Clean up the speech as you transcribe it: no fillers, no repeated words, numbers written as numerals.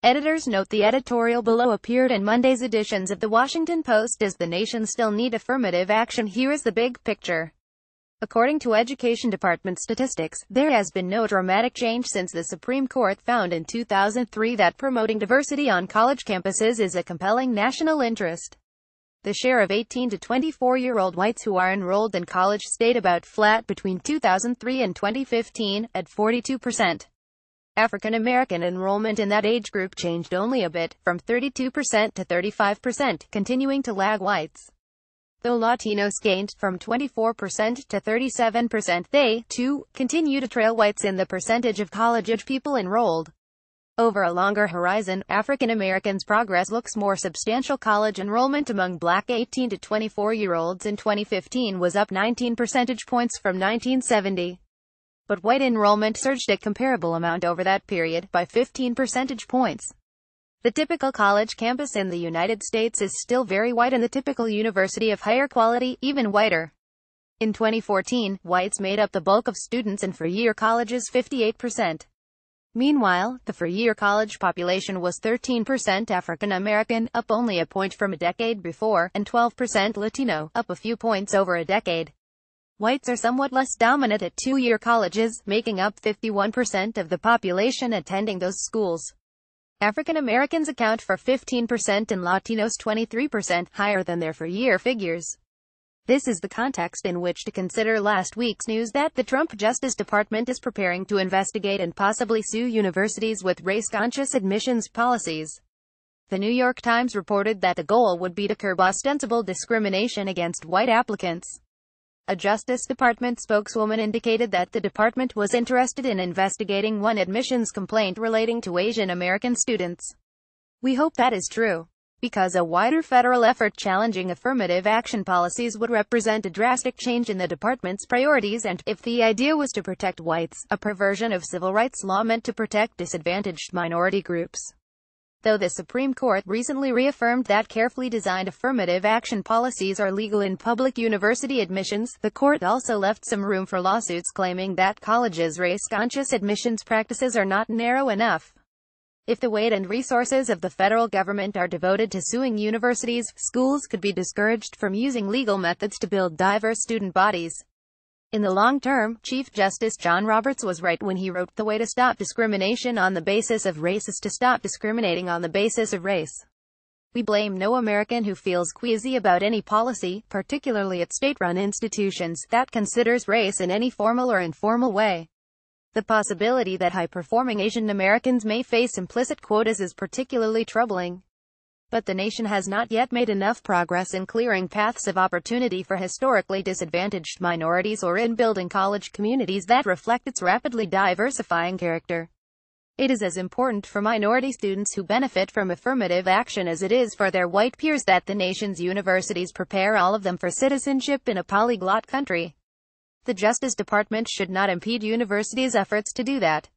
Editors note the editorial below appeared in Monday's editions of The Washington Post. Does the nation still need affirmative action? Here is the big picture. According to Education Department statistics, there has been no dramatic change since the Supreme Court found in 2003 that promoting diversity on college campuses is a compelling national interest. The share of 18 to 24-year-old whites who are enrolled in college stayed about flat between 2003 and 2015, at 42%. African American enrollment in that age group changed only a bit, from 32% to 35%, continuing to lag whites. Though Latinos gained from 24% to 37%, they, too, continue to trail whites in the percentage of college-age people enrolled. Over a longer horizon, African Americans' progress looks more substantial. College enrollment among black 18 to 24-year-olds in 2015 was up 19 percentage points from 1970. But white enrollment surged a comparable amount over that period, by 15 percentage points. The typical college campus in the United States is still very white, and the typical university of higher quality, even whiter. In 2014, whites made up the bulk of students in four-year colleges, 58%. Meanwhile, the four-year college population was 13% African American, up only a point from a decade before, and 12% Latino, up a few points over a decade. Whites are somewhat less dominant at two-year colleges, making up 51% of the population attending those schools. African Americans account for 15% and Latinos 23%, higher than their four-year figures. This is the context in which to consider last week's news that the Trump Justice Department is preparing to investigate and possibly sue universities with race-conscious admissions policies. The New York Times reported that the goal would be to curb ostensible discrimination against white applicants. A Justice Department spokeswoman indicated that the department was interested in investigating one admissions complaint relating to Asian American students. "We hope that is true, because a wider federal effort challenging affirmative action policies would represent a drastic change in the department's priorities and, if the idea was to protect whites, a perversion of civil rights law meant to protect disadvantaged minority groups." Though the Supreme Court recently reaffirmed that carefully designed affirmative action policies are legal in public university admissions, the court also left some room for lawsuits claiming that colleges' race-conscious admissions practices are not narrow enough. If the weight and resources of the federal government are devoted to suing universities, schools could be discouraged from using legal methods to build diverse student bodies. In the long term, Chief Justice John Roberts was right when he wrote, "The way to stop discrimination on the basis of race is to stop discriminating on the basis of race." We blame no American who feels queasy about any policy, particularly at state-run institutions, that considers race in any formal or informal way. The possibility that high-performing Asian Americans may face implicit quotas is particularly troubling. But the nation has not yet made enough progress in clearing paths of opportunity for historically disadvantaged minorities or in building college communities that reflect its rapidly diversifying character. It is as important for minority students who benefit from affirmative action as it is for their white peers that the nation's universities prepare all of them for citizenship in a polyglot country. The Justice Department should not impede universities' efforts to do that.